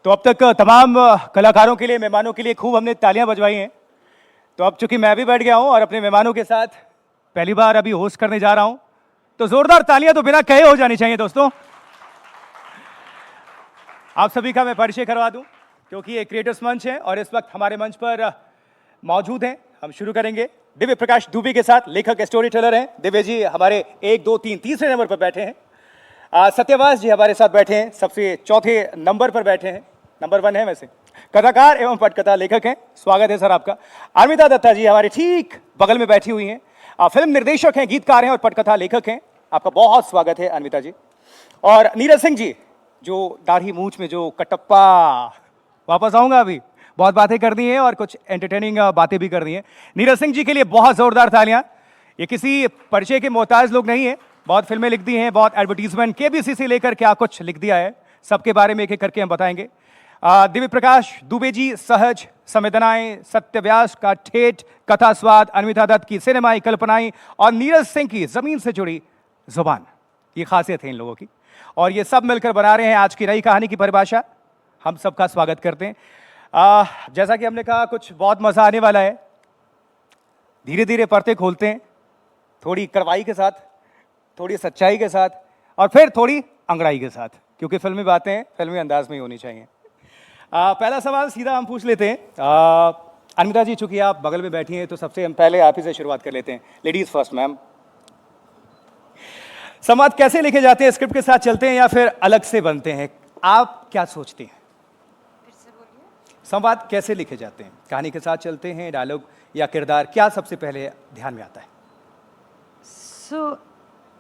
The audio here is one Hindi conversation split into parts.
तो अब तक तमाम कलाकारों के लिए, मेहमानों के लिए खूब हमने तालियां बजवाई हैं। तो अब चूंकि मैं भी बैठ गया हूं और अपने मेहमानों के साथ पहली बार अभी होस्ट करने जा रहा हूं, तो जोरदार तालियां तो बिना कहे हो जानी चाहिए दोस्तों। आप सभी का मैं परिचय करवा दूं, क्योंकि ये क्रिएटर्स मंच है और इस वक्त हमारे मंच पर मौजूद हैं। हम शुरू करेंगे दिव्य प्रकाश दुबे के साथ। लेखक, स्टोरी टेलर हैं दिव्य जी, हमारे 1, 2, 3 तीसरे नंबर पर बैठे हैं। सत्यवास जी हमारे साथ बैठे हैं, सबसे चौथे नंबर पर बैठे हैं, नंबर 1 है वैसे। कथाकार एवं पटकथा लेखक हैं, स्वागत है सर आपका। अर्मिता दत्ता जी हमारे ठीक बगल में बैठी हुई हैं, फिल्म निर्देशक हैं, गीतकार हैं और पटकथा लेखक हैं। आपका बहुत स्वागत है अर्मिता जी। और नीरज सिंह जी, जो दाढ़ी मूंछ में जो कटप्पा, वापस आऊंगा अभी, बहुत बातें कर दी हैं और कुछ एंटरटेनिंग बातें भी कर दी हैं। नीरज सिंह जी के लिए बहुत जोरदार तालियां। ये किसी परिचय के मोहताज लोग नहीं है, बहुत फिल्में लिख दी हैं, बहुत एडवर्टीजमेंट, केबीसी से लेकर क्या कुछ लिख दिया है, सबके बारे में एक एक करके हम बताएंगे। दिव्य प्रकाश दुबे जी सहज संवेदनाएं, सत्यव्यास का ठेठ कथा स्वाद, अनमिता दत्त की सिनेमाई कल्पनाएं और नीरज सिंह की जमीन से जुड़ी जुबान। ये खासियत है इन लोगों की और ये सब मिलकर बना रहे हैं आज की नई कहानी की परिभाषा। हम सबका स्वागत करते हैं। जैसा कि हमने कहा, कुछ बहुत मजा आने वाला है। धीरे धीरे पर्दे खोलते हैं, थोड़ी कड़वाई के साथ, थोड़ी सच्चाई के साथ और फिर थोड़ी अंगड़ाई के साथ, क्योंकि फिल्मी बातें फिल्मी अंदाज में ही होनी चाहिए। पहला सवाल सीधा हम पूछ लेते हैं। अनमिता जी, चूंकि आप बगल में बैठी हैं तो सबसे हम पहले आप ही से शुरुआत कर लेते हैं। Ladies first ma'am. संवाद कैसे लिखे जाते हैं? स्क्रिप्ट के साथ चलते हैं या फिर अलग से बनते हैं? आप क्या सोचते हैं? संवाद कैसे लिखे जाते हैं? कहानी के साथ चलते हैं, डायलॉग या किरदार, क्या सबसे पहले ध्यान में आता है?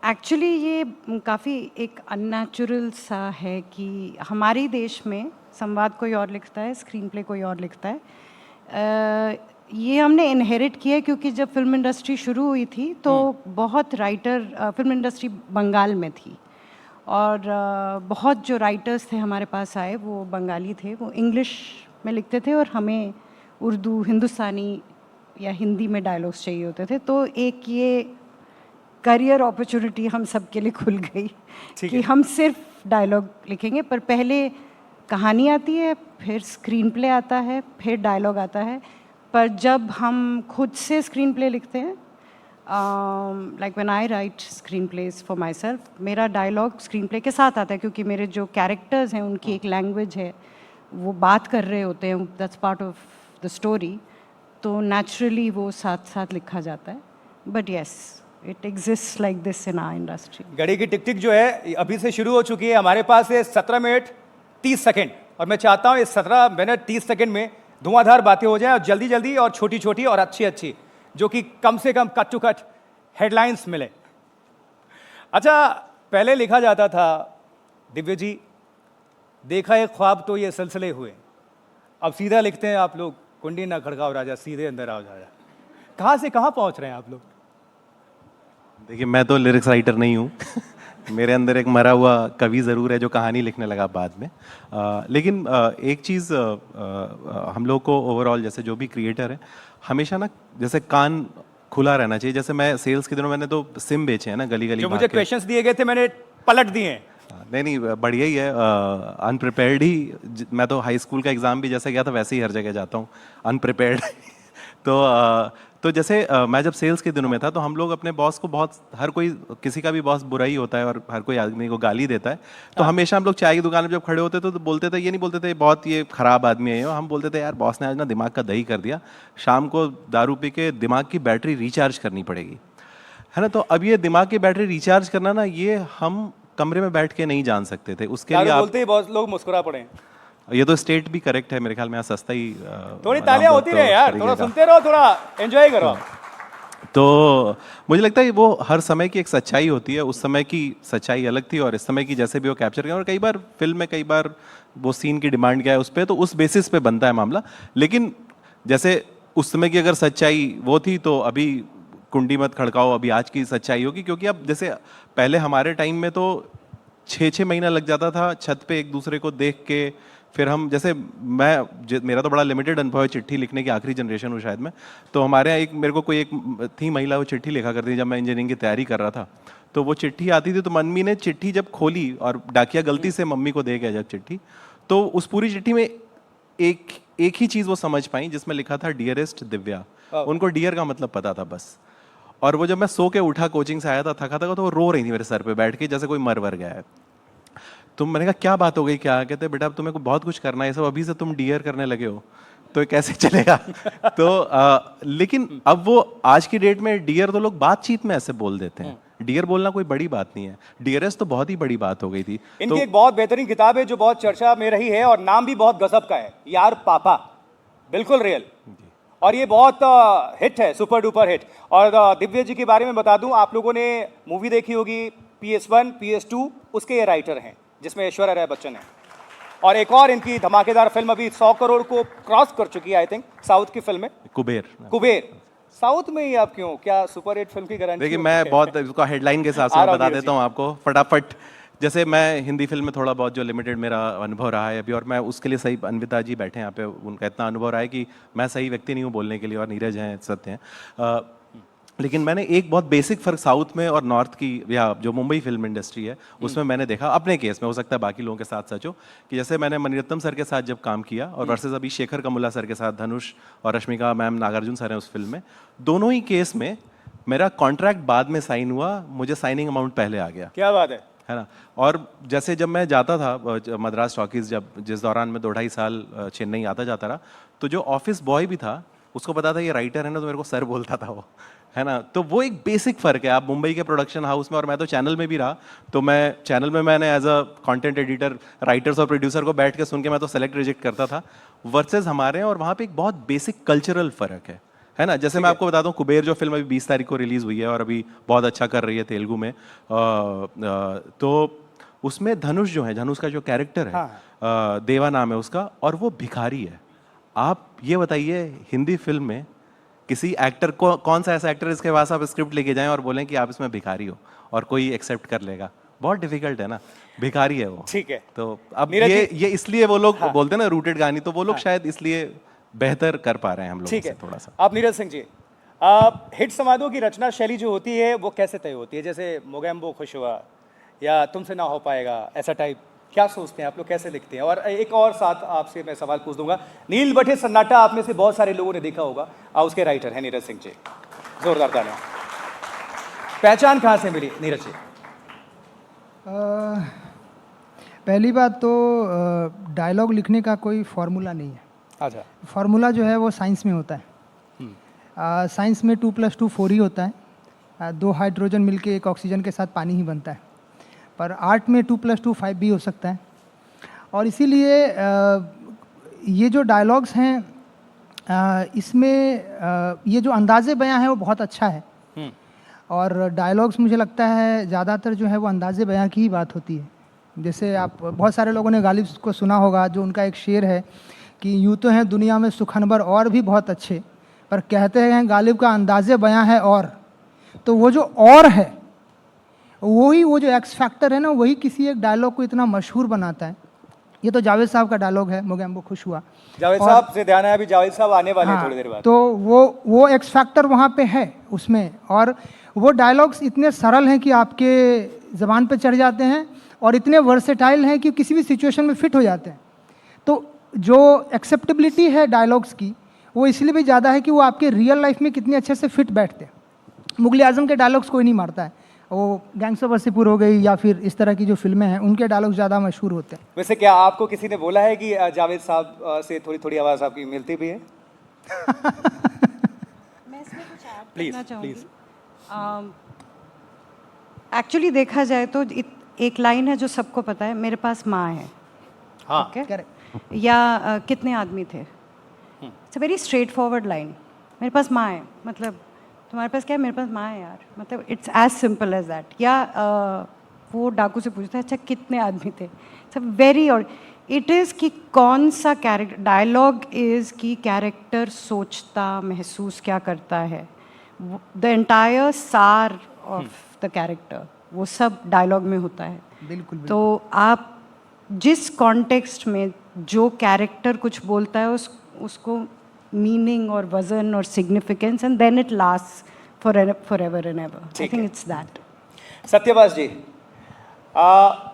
एक्चुअली ये काफ़ी एक अननेचुरल सा है कि हमारे देश में संवाद कोई और लिखता है, स्क्रीन प्ले कोई और लिखता है। ये हमने इनहेरिट किया क्योंकि जब फिल्म इंडस्ट्री शुरू हुई थी तो बहुत राइटर, फिल्म इंडस्ट्री बंगाल में थी और बहुत जो राइटर्स थे हमारे पास आए वो बंगाली थे, वो इंग्लिश में लिखते थे और हमें उर्दू, हिंदुस्तानी या हिंदी में डायलॉग्स चाहिए होते थे। तो एक ये करियर अपॉर्चुनिटी हम सब के लिए खुल गई कि हम सिर्फ डायलॉग लिखेंगे, पर पहले कहानी आती है, फिर स्क्रीन प्ले आता है, फिर डायलॉग आता है। पर जब हम खुद से स्क्रीन प्ले लिखते हैं, like when I write screenplays for myself, मेरा डायलॉग स्क्रीन प्ले के साथ आता है क्योंकि मेरे जो कैरेक्टर्स हैं उनकी एक लैंग्वेज है, वो बात कर रहे होते हैं, that's part of the story, तो नेचुरली वो साथ साथ लिखा जाता है। But yes, it exist like this in our industry. घड़ी की टिक टिक जो है अभी से शुरू हो चुकी है। हमारे पास है 17 मिनट 30 सेकेंड और मैं चाहता हूँ इस 17 मिनट 30 सेकेंड में धुआंधार बातें हो जाएं और जल्दी जल्दी और छोटी छोटी और अच्छी अच्छी, जो कि कम से कम कट टू कट हेडलाइंस मिले। अच्छा, पहले लिखा जाता था दिव्य जी, देखा एक ख्वाब तो ये सिलसिले हुए। अब सीधा लिखते हैं आप लोग, कुंडी ना खड़काओ राजा, सीधे अंदर आओ राजा। कहाँ से कहाँ पहुँच रहे हैं आप लोग? देखिए, मैं तो लिरिक्स राइटर नहीं हूँ मेरे अंदर एक मरा हुआ कवि ज़रूर है जो कहानी लिखने लगा बाद में। लेकिन एक चीज़ हम लोग को ओवरऑल, जैसे जो भी क्रिएटर है, हमेशा ना जैसे कान खुला रहना चाहिए। जैसे मैं सेल्स के दिनों मैंने तो सिम बेचे हैं ना, गली गली जो मुझे क्वेश्चंस दिए गए थे मैंने पलट दिए हैं। नहीं, बढ़िया ही है। अनप्रिपेयर्ड ही, मैं तो हाई स्कूल का एग्ज़ाम भी जैसे गया था वैसे ही हर जगह जाता हूँ, अनप्रिपेयर्ड तो जैसे मैं जब सेल्स के दिनों में था तो हम लोग अपने बॉस को बहुत, हर कोई, किसी का भी बॉस बुरा ही होता है और हर कोई आदमी को गाली देता है। तो हमेशा हम लोग चाय की दुकान में जब खड़े होते थे तो बोलते थे, ये नहीं बोलते थे बहुत ये खराब आदमी है, हम बोलते थे यार बॉस ने आज ना दिमाग का दही कर दिया, शाम को दारू पी के दिमाग की बैटरी रिचार्ज करनी पड़ेगी, है ना। तो अब ये दिमाग की बैटरी रिचार्ज करना ना, ये हम कमरे में बैठ के नहीं जान सकते थे। उसके लिए बोलते ही बहुत लोग मुस्कुरा पड़े। ये तो स्टेट भी करेक्ट है मेरे ख्याल में, यहाँ सस्ता ही थोड़ी तालियां होती रहे यार, थोड़ा सुनते रहो, थोड़ा एंजॉय करो। तो मुझे लगता है वो हर समय की एक सच्चाई होती है। उस समय की सच्चाई अलग थी और इस समय की जैसे भी वो कैप्चर किया, और कई बार फिल्म में कई बार वो सीन की डिमांड क्या है उस पर, तो उस बेसिस पे बनता है मामला। लेकिन जैसे उस समय की अगर सच्चाई वो थी तो अभी कुंडी मत खड़काओ अभी आज की सच्चाई होगी। क्योंकि अब जैसे पहले हमारे टाइम में तो 6-6 महीना लग जाता था छत पे एक दूसरे को देख के, फिर हम जैसे मेरा तो बड़ा लिमिटेड अनुभव है चिट्ठी लिखने की, आखिरी जनरेशन हूँ शायद मैं। तो हमारे यहाँ एक मेरे को कोई एक थी महिला, वो चिट्ठी लिखा करती थी जब मैं इंजीनियरिंग की तैयारी कर रहा था। तो वो चिट्ठी आती थी तो मम्मी ने चिट्ठी जब खोली और डाकिया गलती से मम्मी को दे गया जब चिट्ठी, तो उस पूरी चिट्ठी में एक ही चीज़ वो समझ पाई जिसमें लिखा था डियरेस्ट दिव्या। उनको डियर का मतलब पता था बस। और वो जब मैं सो के उठा, कोचिंग से आया था थका था, तो वो रो रही थी मेरे सर पे बैठ के जैसे कोई मर वर गया है। तो मैंने कहा क्या बात हो गई, क्या? कहते बेटा अब तुम्हें को बहुत कुछ करना है, ये सब अभी से तुम डियर करने लगे हो तो ये कैसे चलेगा? तो लेकिन अब वो आज की डेट में डियर तो लोग बातचीत में ऐसे बोल देते हैं, डियर बोलना कोई बड़ी बात नहीं है, डियरेस्ट तो बहुत ही बड़ी बात हो गई थी। इनकी एक बहुत बेहतरीन किताब है जो बहुत चर्चा में रही है और नाम भी बहुत गजब का है, यार पापा, बिल्कुल रियल। और ये बहुत हिट है, सुपर डुपर हिट। और दिव्या जी के बारे में बता दूं, आप लोगों ने मूवी देखी होगी PS1, PS2, उसके ये राइटर हैं जिसमें ऐश्वर्या राय बच्चन है। और एक और इनकी धमाकेदार फिल्म अभी 100 करोड़ को क्रॉस कर चुकी है, आई थिंक, साउथ की फिल्म है कुबेर। साउथ में ही आप क्यों, क्या सुपर हिट फिल्म की गारंटी? देखिए मैं बहुत उसका हेडलाइन के हिसाब से बता देता हूँ आपको फटाफट। जैसे मैं हिंदी फिल्म में थोड़ा बहुत जो लिमिटेड मेरा अनुभव रहा है अभी, और मैं उसके लिए सही, अन्विता जी बैठे हैं यहाँ पे, उनका इतना अनुभव रहा है कि मैं सही व्यक्ति नहीं हूँ बोलने के लिए, और नीरज हैं, सत्य हैं। लेकिन मैंने एक बहुत बेसिक फर्क साउथ में और नॉर्थ की, या जो मुंबई फिल्म इंडस्ट्री है उसमें मैंने देखा अपने केस में, हो सकता है बाकी लोगों के साथ सच हो, कि जैसे मैंने मणिरत्नम सर के साथ जब काम किया और वर्सेस अभी शेखर कमुला सर के साथ धनुष और रश्मिका मैम, नागार्जुन सर हैं उस फिल्म में, दोनों ही केस में मेरा कॉन्ट्रैक्ट बाद में साइन हुआ, मुझे साइनिंग अमाउंट पहले आ गया। क्या बात है ना? और जैसे जब मैं जाता था मद्रास टॉकीज, जब जिस दौरान मैं 2-2.5 साल चेन्नई आता जाता रहा, तो जो ऑफिस बॉय भी था उसको पता था ये राइटर है ना, तो मेरे को सर बोलता था वो, है ना? तो वो एक बेसिक फ़र्क है। आप मुंबई के प्रोडक्शन हाउस में, और मैं तो चैनल में भी रहा, तो मैं चैनल में मैंने as a content editor writers और प्रोड्यूसर को बैठ के सुन के मैं तो सेलेक्ट रिजेक्ट करता था, वर्सेस हमारे, और वहाँ पे एक बहुत बेसिक कल्चरल फ़र्क है ना? जैसे मैं आपको बता दूं, कुबेर जो फिल्म अभी 20 तारीख को रिलीज़ हुई है और अभी बहुत अच्छा कर रही है तेलुगु में, तो उसमें धनुष जो है, धनुष का जो कैरेक्टर है, देवा नाम है उसका, और वो भिखारी है। आप ये बताइए हिंदी फिल्म में किसी एक्टर को, कौन सा ऐसा एक्टर इसके पास आप स्क्रिप्ट लेके जाएं और बोलें कि आप इसमें भिखारी हो और कोई एक्सेप्ट कर लेगा? बहुत डिफिकल्ट है ना, भिखारी है वो। ठीक है। तो अब ये इसलिए वो लोग बोलते हैं ना रूटेड कहानी, तो वो लोग शायद इसलिए बेहतर कर पा रहे हैं हम लोग से थोड़ा सा। आप नीरज सिंह जी, हिट संवादों की रचना शैली जो होती है वो कैसे तय होती है? जैसे मोगैम्बो खुश हुआ या तुमसे ना हो पाएगा, ऐसा टाइप, क्या सोचते हैं आप लोग, कैसे लिखते हैं? और एक और साथ आपसे मैं सवाल पूछ दूंगा, नील बटे सन्नाटा आप में से बहुत सारे लोगों ने देखा होगा, उसके राइटर हैं नीरज सिंह जी, जोरदार तालियां। पहचान कहाँ से मिली नीरज जी? पहली बात तो डायलॉग लिखने का कोई फॉर्मूला नहीं है। अच्छा। फार्मूला जो है वो साइंस में होता है। साइंस में 2+2 4 ही होता है। 2 हाइड्रोजन मिलके एक ऑक्सीजन के साथ पानी ही बनता है। पर आर्ट में 2+2 5 भी हो सकता है। और इसीलिए ये जो डायलॉग्स हैं, इसमें ये जो अंदाज़े बयां है वो बहुत अच्छा है। और डायलॉग्स मुझे लगता है ज़्यादातर जो है वो अंदाज़े बयां की ही बात होती है। जैसे आप बहुत सारे लोगों ने गालिब को सुना होगा, जो उनका एक शेर है कि यूँ तो हैं दुनिया में सुखनबर और भी बहुत अच्छे, पर कहते हैं गालिब का अंदाज़े बयां है और। तो वो जो और है, वही वो जो एक्स फैक्टर है ना, वही किसी एक डायलॉग को इतना मशहूर बनाता है। ये तो जावेद साहब का डायलॉग है, मोगैम्बो खुश हुआ। जावेद साहब से ध्यान है, अभी जावेद साहब आने वाले हैं थोड़ी देर बाद। तो वो एक्स फैक्टर वहाँ पे है उसमें। और वो डायलॉग्स इतने सरल हैं कि आपके ज़बान पे चढ़ जाते हैं, और इतने वर्सेटाइल हैं कि किसी भी सिचुएशन में फिट हो जाते हैं। तो जो एक्सेप्टेबिलिटी है डायलॉग्स की, वो इसलिए भी ज़्यादा है कि वो आपके रियल लाइफ में कितने अच्छे से फिट बैठते हैं। मुगल आज़म के डायलॉग्स कोई नहीं मारता है, वो गैंग्स ऑफ वासेपुर हो गई या फिर इस तरह की जो फिल्में हैं, उनके डायलॉग ज़्यादा मशहूर होते हैं। वैसे क्या आपको किसी ने बोला है कि जावेद साहब से थोड़ी थोड़ी आवाज़ आपकी मिलती भी है? मैं इसमें कुछ ऐड करना चाहूँगी। एक्चुअली देखा जाए तो एक लाइन है जो सबको पता है, मेरे पास माँ है। हाँ, करेक्ट। या कितने आदमी थे, it's a very straight forward line. मेरे पास माँ है, मतलब तुम्हारे पास क्या है? मेरे पास माँ है यार, मतलब it's as simple as that. या वो डाकू से पूछता है अच्छा कितने आदमी थे, इट्स अ वेरी, और इट इज़ कि कौन सा कैरेक्टर, डायलॉग इज़ कि कैरेक्टर सोचता, महसूस क्या करता है, द एंटायर सार ऑफ द कैरेक्टर, वो सब डायलॉग में होता है। बिल्कुल। तो आप जिस कॉन्टेक्स्ट में जो कैरेक्टर कुछ बोलता है, उसको मीनिंग और वजन और significance, and then it last for ever and ever. I think it's that. Satyavas ji,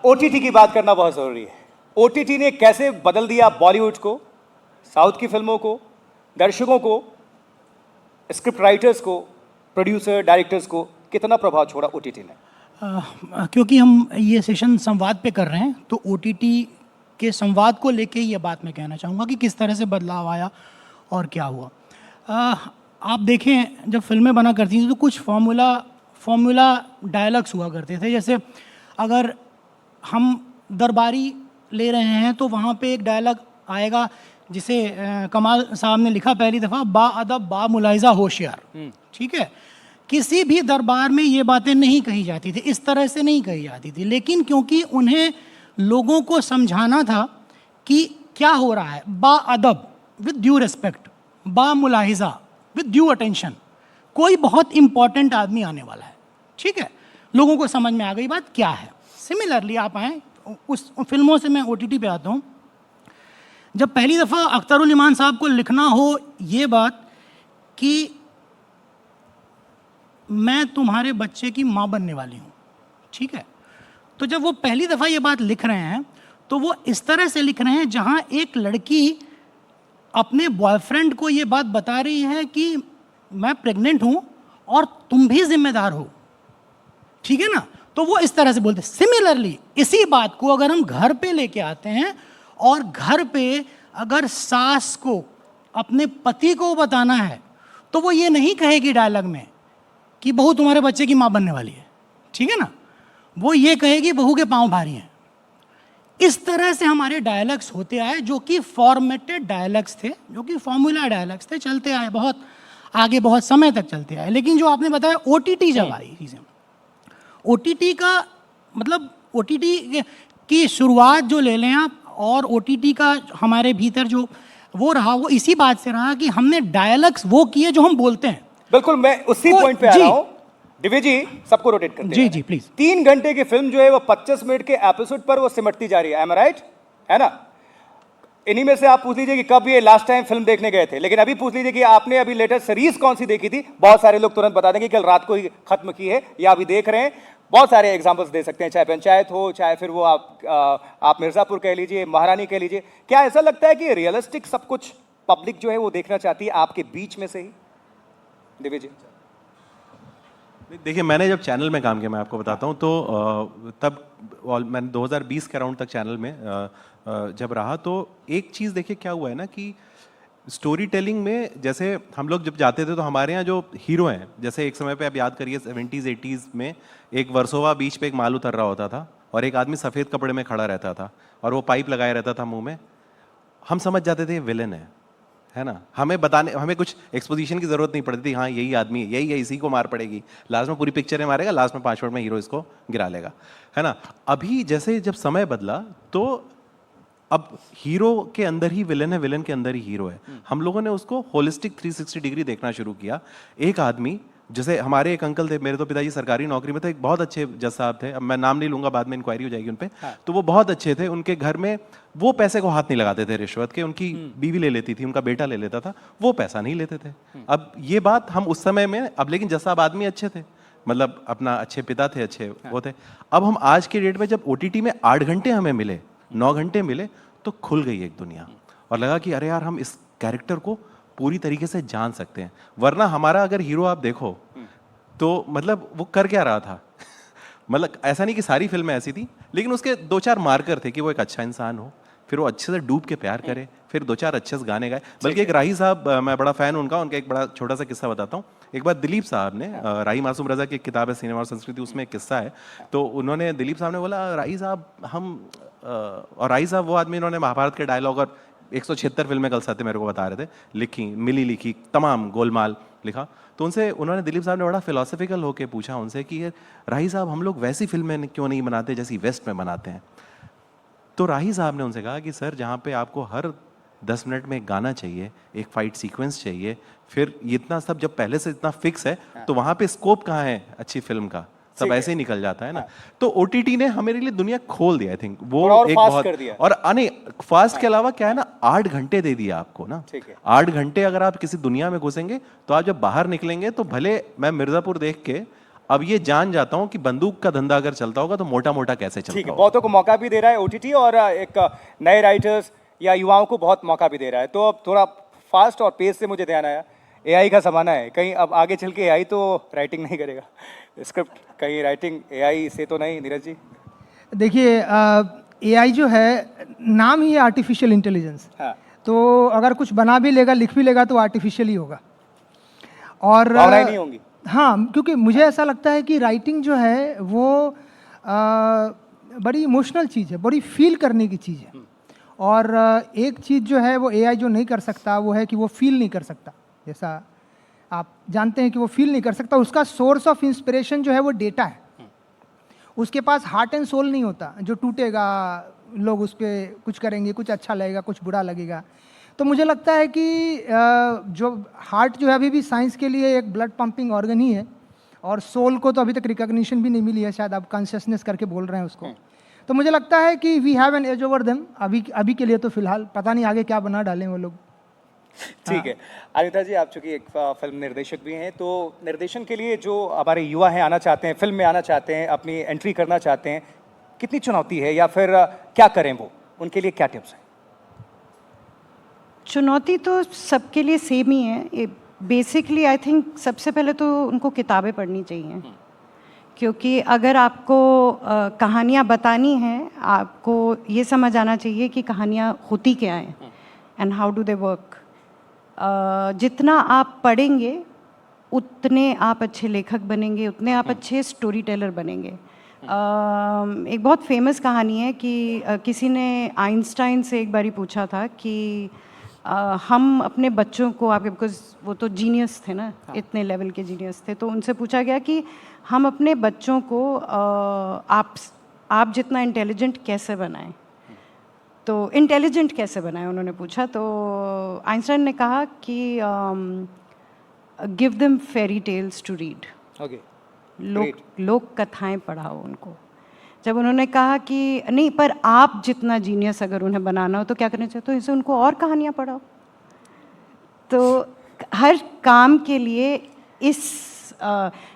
OTT की बात करना बहुत ज़रूरी है। ओटीटी ने कैसे बदल दिया बॉलीवुड को, साउथ की फिल्मों को, दर्शकों को, स्क्रिप्ट राइटर्स को, प्रोड्यूसर डायरेक्टर्स को कितना प्रभाव छोड़ा ओटीटी ने? क्योंकि हम ये सेशन संवाद पे कर रहे हैं तो ओटीटी के संवाद को लेके ये बात मैं कहना चाहूँगा कि किस तरह से बदलाव आया और क्या हुआ। आप देखें जब फिल्में बना करती थी तो कुछ फॉर्मूला डायलॉग्स हुआ करते थे। जैसे अगर हम दरबारी ले रहे हैं तो वहाँ पे एक डायलॉग आएगा जिसे कमाल साहब ने लिखा पहली दफ़ा, बा अदब बा मुलाहिज़ा होशियार। ठीक है, किसी भी दरबार में ये बातें नहीं कही जाती थी, इस तरह से नहीं कही जाती थी, लेकिन क्योंकि उन्हें लोगों को समझाना था कि क्या हो रहा है, बा अदब विद ड्यू रिस्पेक्ट, बा मुलाहिज़ा विद ड्यू अटेंशन, कोई बहुत इंपॉर्टेंट आदमी आने वाला है। ठीक है, लोगों को समझ में आ गई बात क्या है। सिमिलरली आप आएँ उस फिल्मों से मैं ओटीटी पे आता हूँ। जब पहली दफ़ा अख्तरुल इमान साहब को लिखना हो ये बात कि मैं तुम्हारे बच्चे की माँ बनने वाली हूँ, ठीक है, तो जब वो पहली दफ़ा ये बात लिख रहे हैं तो वो इस तरह से लिख रहे हैं जहाँ एक लड़की अपने बॉयफ्रेंड को ये बात बता रही है कि मैं प्रेग्नेंट हूँ और तुम भी जिम्मेदार हो। ठीक है ना, तो वो इस तरह से बोलते हैं। सिमिलरली इसी बात को अगर हम घर पे लेके आते हैं और घर पे अगर सास को अपने पति को बताना है तो वो ये नहीं कहेगी डायलॉग में कि बहू तुम्हारे बच्चे की माँ बनने वाली है। ठीक है ना, वो ये कहेगी बहू के पाँव भारी हैं। इस तरह से हमारे डायलॉग्स होते आए जो कि फॉर्मेटेड डायलॉग्स थे, जो कि फॉर्मूला डायलॉग्स थे, चलते आए बहुत आगे, बहुत समय तक चलते आए। लेकिन जो आपने बताया ओटीटी जब आई चीज़ें, ओटीटी का मतलब ओटीटी की शुरुआत जो ले लें आप, और ओटीटी का हमारे भीतर जो वो रहा वो इसी बात से रहा कि हमने डायलॉग्स वो किए जो हम बोलते हैं। बिल्कुल, मैं उसी पॉइंट पे आ रहा हूं। दिव्य जी, सबको रोटेट करते जी हैं। जी प्लीज। 3 घंटे की फिल्म जो है वो 25 मिनट के एपिसोड पर वो सिमटती जा रही है। एम आई राइट? है ना? इन्हीं में से आप पूछ लीजिए कि कब ये लास्ट टाइम फिल्म देखने गए थे, लेकिन अभी पूछ लीजिए कि आपने अभी लेटेस्ट सीरीज कौन सी देखी थी। बहुत सारे लोग तुरंत बता देंगे कल रात को ही खत्म की है या अभी देख रहे हैं। बहुत सारे एग्जांपल्स दे सकते हैं, चाहे पंचायत हो, चाहे फिर वो आप मिर्जापुर कह लीजिए, महारानी कह लीजिए। क्या ऐसा लगता है कि रियलिस्टिक सब कुछ पब्लिक जो है वो देखना चाहती है आपके बीच में से ही? दिव्य जी। देखिए, मैंने जब चैनल में काम किया, मैं आपको बताता हूँ, तो तब मैंने 2020 के अराउंड तक चैनल में जब रहा, तो एक चीज़ देखिए क्या हुआ है ना कि स्टोरी टेलिंग में जैसे हम लोग जब जाते थे तो हमारे यहाँ जो हीरो हैं, जैसे एक समय पे आप याद करिए 70s 80s में एक वर्सोवा बीच पे एक माल उतर रहा होता था और एक आदमी सफ़ेद कपड़े में खड़ा रहता था और वो पाइप लगाए रहता था मुंह में। हम समझ जाते थे ये विलेन है ना, हमें कुछ एक्सपोजिशन की जरूरत नहीं पड़ती थी। हाँ, यही आदमी है, यही है, इसी को मार पड़ेगी, लास्ट में पूरी पिक्चर में मारेगा, लास्ट में 5 मिनट में हीरो इसको गिरा लेगा, है ना। अभी जैसे जब समय बदला तो अब हीरो के अंदर ही विलेन है, विलेन के अंदर ही हीरो है। हम लोगों ने उसको होलिस्टिक 360 डिग्री देखना शुरू किया। एक आदमी, जैसे हमारे एक अंकल थे, मेरे तो पिताजी सरकारी नौकरी में थे, एक बहुत अच्छे जज साहब थे, अब मैं नाम नहीं लूंगा, बाद में इंक्वायरी हो जाएगी उन पे। तो वो बहुत अच्छे थे, उनके घर में वो पैसे को हाथ नहीं लगाते थे रिश्वत के, उनकी बीवी ले लेती थी, उनका बेटा ले लेता था, वो पैसा नहीं लेते थे। अब ये बात हम उस समय में, अब लेकिन जज साहब आदमी अच्छे थे, मतलब अपना अच्छे पिता थे, अच्छे वो थे। अब हम आज के डेट में जब ओटीटी में 8 घंटे हमें मिले, 9 घंटे मिले, तो खुल गई एक दुनिया और लगा कि अरे यार, हम इस कैरेक्टर को पूरी तरीके से जान सकते हैं। वरना हमारा अगर हीरो आप देखो तो मतलब वो कर क्या रहा था मतलब ऐसा नहीं कि सारी फिल्में ऐसी थी, लेकिन उसके 2-4 मार्कर थे कि वो एक अच्छा इंसान हो, फिर वो अच्छे से डूब के प्यार करे, फिर 2-4 अच्छे से गाने गाए। बल्कि एक राही साहब, मैं बड़ा फैन हूं उनका एक बड़ा छोटा सा किस्सा बताता हूँ। एक बार दिलीप साहब ने, राही मासूम रजा की एक किताब है सिनेमा और संस्कृति, उसमें एक किस्सा है, तो उन्होंने, दिलीप साहब ने बोला, राही साहब और राही साहब वो आदमी, इन्होंने महाभारत के डायलॉग और 176 फिल्में कल साथ मेरे को बता रहे थे, लिखी, मिली लिखी, तमाम गोलमाल लिखा। तो उनसे उन्होंने, दिलीप साहब ने बड़ा फिलोसफिकल होकर पूछा उनसे कि राही साहब, हम लोग वैसी फिल्में क्यों नहीं बनाते जैसी वेस्ट में बनाते हैं? तो राही साहब ने उनसे कहा कि सर, जहाँ पे आपको हर 10 मिनट में एक गाना चाहिए, एक फाइट सीक्वेंस चाहिए, फिर इतना सब जब पहले से इतना फिक्स है, तो वहाँ पे स्कोप कहाँ है अच्छी फिल्म का? सब ऐसे ही निकल जाता है ना। तो ओटीटी ने हमारे लिए दुनिया खोल दिया, आई थिंक वो एक बहुत कर दिया। और फास्ट के अलावा क्या है ना, 8 घंटे दे दिया आपको ना। 8 घंटे अगर आप किसी दुनिया में घुसेंगे तो आप जब बाहर निकलेंगे तो भले मैं मिर्जापुर देख के अब ये जान जाता हूँ कि बंदूक का धंधा अगर चलता होगा तो मोटा मोटा कैसे ठीक चलता है, होगा। बहुतों को मौका भी दे रहा है ओटीटी और एक नए राइटर्स या युवाओं को बहुत मौका भी दे रहा है। तो अब थोड़ा फास्ट और पेस से मुझे ध्यान आया, एआई का ज़माना है, कहीं अब आगे चल के एआई तो राइटिंग नहीं करेगा, स्क्रिप्ट कहीं राइटिंग एआई से तो नहीं, नीरज जी? देखिए एआई जो है नाम ही है आर्टिफिशियल इंटेलिजेंस, हाँ, तो अगर कुछ बना भी लेगा लिख भी लेगा तो आर्टिफिशियल ही होगा। और भावनाएं नहीं होंगी। हाँ, क्योंकि मुझे ऐसा लगता है कि राइटिंग जो है वो बड़ी इमोशनल चीज़ है, बड़ी फील करने की चीज़ है। और एक चीज़ जो है वो एआई जो नहीं कर सकता वो है कि वो फील नहीं कर सकता। जैसा आप जानते हैं कि वो फील नहीं कर सकता, उसका सोर्स ऑफ इंस्पिरेशन जो है वो डेटा है। उसके पास हार्ट एंड सोल नहीं होता जो टूटेगा, लोग उस पर कुछ करेंगे, कुछ अच्छा लगेगा, कुछ बुरा लगेगा। तो मुझे लगता है कि जो हार्ट जो है अभी भी साइंस के लिए एक ब्लड पंपिंग ऑर्गन ही है, और सोल को तो अभी तक रिकॉग्निशन भी नहीं मिली है, शायद आप कॉन्शियसनेस करके बोल रहे हैं उसको। तो मुझे लगता है कि we have an edge over them अभी के लिए। तो फिलहाल पता नहीं आगे क्या बना डालें वो लोग। ठीक है, अनिता जी, आप चूंकि एक फिल्म निर्देशक भी हैं, तो निर्देशन के लिए जो हमारे युवा हैं, आना चाहते हैं, फिल्म में आना चाहते हैं, अपनी एंट्री करना चाहते हैं, कितनी चुनौती है या फिर क्या करें वो, उनके लिए क्या टिप्स हैं? चुनौती तो सबके लिए सेम ही है। बेसिकली आई थिंक सबसे पहले तो उनको किताबें पढ़नी चाहिए, क्योंकि अगर आपको कहानियाँ बतानी हैं, आपको ये समझ आना चाहिए कि कहानियाँ होती क्या हैं and how do they work. जितना आप पढ़ेंगे उतने आप अच्छे लेखक बनेंगे, उतने आप अच्छे स्टोरी टेलर बनेंगे। एक बहुत फेमस कहानी है कि किसी ने आइंस्टाइन से एक बारी पूछा था कि हम अपने बच्चों को, आपके बिकॉज वो तो जीनियस थे ना, इतने लेवल के जीनियस थे, तो उनसे पूछा गया कि हम अपने बच्चों को आप जितना इंटेलिजेंट कैसे बनाएं, तो इंटेलिजेंट कैसे बनाएं उन्होंने पूछा। तो आइंस्टाइन ने कहा कि give them fairy tales to read, okay, लोक कथाएं पढ़ाओ उनको। जब उन्होंने कहा कि नहीं, पर आप जितना जीनियस अगर उन्हें बनाना हो तो क्या करना चाहिए, तो इसे उनको और कहानियाँ पढ़ाओ। तो हर काम के लिए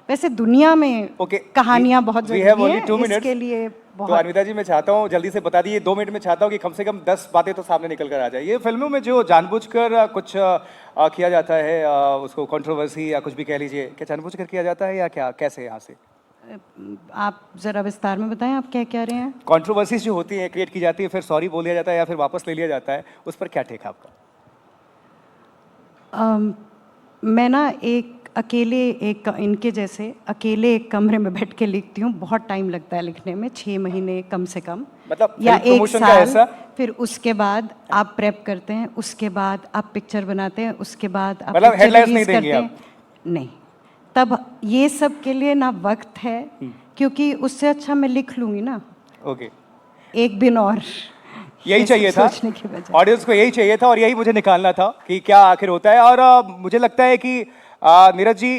वैसे दुनिया में कहानियाँ बहुत ज़रूरी है, इसके लिए तो अनिता जी, मैं चाहता हूँ जल्दी से बता दीजिए, 2 मिनट में चाहता हूँ कि कम से कम 10 बातें तो सामने निकल कर आ जाए। ये फिल्मों में जो जानबूझकर कुछ किया जाता है, उसको कंट्रोवर्सी या कुछ भी कह लीजिए, क्या जानबूझकर किया जाता है या क्या, कैसे? यहाँ से आप ज़रा विस्तार में बताएं, आप क्या कह रहे हैं? कंट्रोवर्सीज जो होती हैं, क्रिएट की जाती है, फिर सॉरी बोल दिया जाता है या फिर वापस ले लिया जाता है, उस पर क्या टेक है आपका? मैं ना इनके जैसे अकेले एक कमरे में बैठ के लिखती हूँ। बहुत टाइम लगता है लिखने में, 6 महीने कम से कम, मतलब या 1 साल। फिर उसके बाद आप प्रेप करते हैं, उसके बाद आप पिक्चर बनाते हैं, उसके बाद आप मतलब हेडलाइंस नहीं करते देंगे हैं। नहीं, तब ये सब के लिए ना वक्त है, क्योंकि उससे अच्छा मैं लिख लूँगी ना। ओके, एक दिन और यही चाहिए था, सोचने की वजह। ऑडियंस को यही चाहिए था और यही मुझे निकालना था कि क्या आखिर होता है। और मुझे लगता है कि नीरज जी,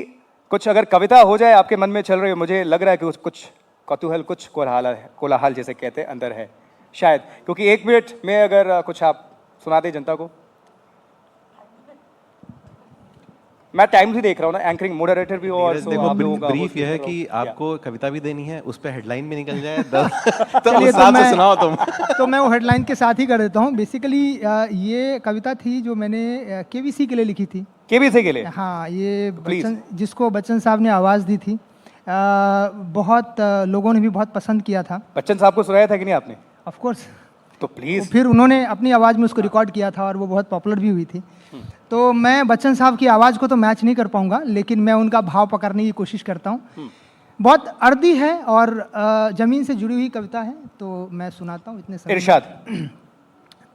कुछ अगर कविता हो जाए आपके मन में चल रही हो, मुझे लग रहा है कि कुछ कौतूहल, कुछ कोलाहल जिसे कहते हैं अंदर है शायद, क्योंकि 1 मिनट में अगर कुछ आप सुना दें जनता को। मैं टाइम भी देख रहा हूँ ना, एंकरिंग मोडरेटर भी हो, और देखो ब्रीफ ये है कि आपको कविता भी देनी है, उस पे हेडलाइन भी निकल जाए तो चलिए, उस हिसाब से सुनाओ तुम। तो मैं वो हेडलाइन के साथ ही कर देता हूँ। बेसिकली ये कविता थी जो मैंने केबीसी के लिए लिखी थी। केबीसी के लिए? हाँ, ये जिसको बच्चन साहब ने आवाज़ दी थी। बहुत लोगों ने भी बहुत पसंद किया था। बच्चन साहब को सुनाया था कि नहीं आपने? Of course. तो प्लीज, फिर उन्होंने अपनी आवाज़ में उसको रिकॉर्ड किया था और वो बहुत पॉपुलर भी हुई थी। तो मैं बच्चन साहब की आवाज़ को तो मैच नहीं कर पाऊंगा, लेकिन मैं उनका भाव पकड़ने की कोशिश करता हूँ। बहुत अर्दी है और ज़मीन से जुड़ी हुई कविता है, तो मैं सुनाता हूँ इतने समय। इरशाद।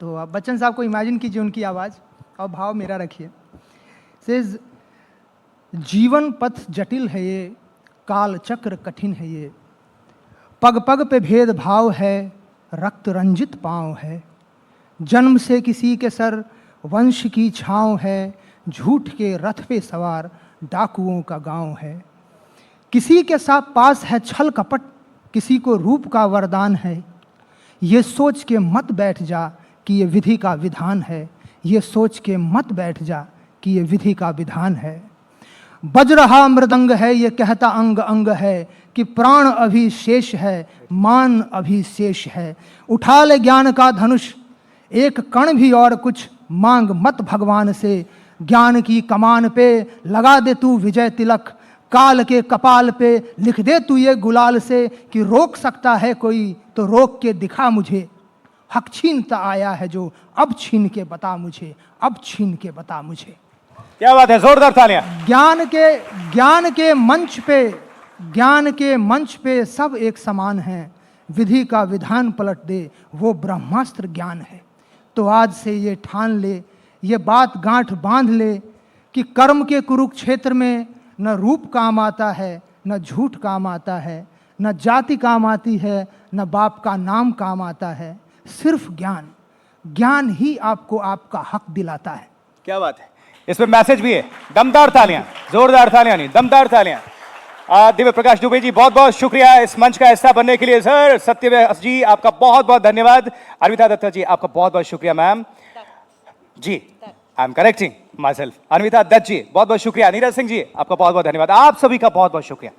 तो आप बच्चन साहब को इमेजिन कीजिए, उनकी आवाज़, और भाव मेरा रखिए। सेज, जीवन पथ जटिल है ये, काल चक्र कठिन है ये, पग पग पे भेदभाव है, रक्त रंजित पाँव है, जन्म से किसी के सर वंश की छाँव है, झूठ के रथ पे सवार डाकुओं का गांव है, किसी के साथ पास है छल कपट, किसी को रूप का वरदान है, ये सोच के मत बैठ जा कि ये विधि का विधान है, ये सोच के मत बैठ जा कि ये विधि का विधान है। बज रहा मृदंग है ये कहता अंग अंग है कि प्राण अभी शेष है, मान अभी शेष है। उठा ले ज्ञान का धनुष, एक कण भी और कुछ मांग मत भगवान से। ज्ञान की कमान पे लगा दे तू विजय तिलक, काल के कपाल पे लिख दे तू ये गुलाल से कि रोक सकता है कोई तो रोक के दिखा मुझे। हक छीनता आया है जो, अब छीन के बता मुझे, अब छीन के बता मुझे। क्या बात है, जोरदार तालियां। ज्ञान के मंच पे सब एक समान है। विधि का विधान पलट दे वो ब्रह्मास्त्र ज्ञान है। तो आज से ये ठान ले, ये बात गांठ बांध ले कि कर्म के कुरुक्षेत्र में न रूप काम आता है, न झूठ काम आता है, न जाति काम आती है, न बाप का नाम काम आता है। सिर्फ ज्ञान ही आपको आपका हक दिलाता है। क्या बात है, इसमें मैसेज भी है। दमदार तालियां, जोरदार तालियां नहीं, दमदार तालियां। दिव्य प्रकाश दुबे जी, बहुत बहुत शुक्रिया इस मंच का हिस्सा बनने के लिए। सर सत्यव्यास जी, आपका बहुत बहुत धन्यवाद। अन्विता दत्ता जी, आपका बहुत बहुत शुक्रिया। Ma'am ji, I am correcting myself, Anvita Dutt ji, बहुत बहुत शुक्रिया। नीरज सिंह जी, आपका बहुत बहुत धन्यवाद। आप सभी का बहुत बहुत शुक्रिया।